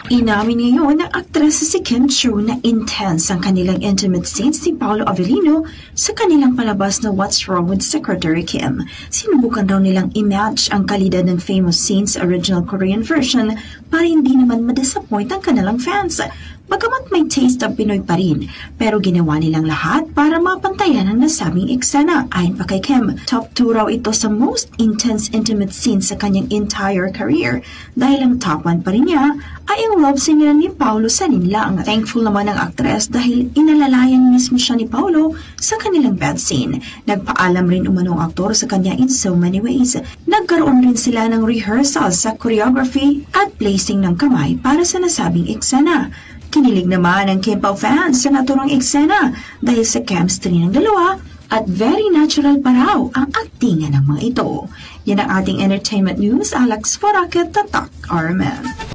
Inamin ngayon ng aktres si Kim Chiu na intense ang kanilang intimate scenes ni Paolo Avellino sa kanilang palabas na What's Wrong with Secretary Kim. Sinubukan raw nilang i-match ang kalidad ng famous scenes sa original Korean version para hindi naman ma-disappoint ang kanilang fans. Bagamat may taste ng Pinoy pa rin, pero ginawa nilang lahat para mapantayan ang nasabing eksena. Ayon pa kay Kim, top 2 raw ito sa most intense intimate scenes sa kanyang entire career dahil ang top 1 pa rin niya ay ang love scene ni Paolo sa ninlang. Thankful naman ang aktres dahil inalalayan mismo siya ni Paolo sa kanilang bed scene. Nagpaalam rin umanong aktor sa kanya in so many ways. Nagkaroon rin sila ng rehearsal sa choreography at placing ng kamay para sa nasabing eksena. Kinilig naman ang Kim Pao fans sa naturang eksena dahil sa chemistry ng dalawa at very natural pa raw ang aktingan ng mga ito. Yan ang ating entertainment news. Alex Foraket, Tatak, RMN.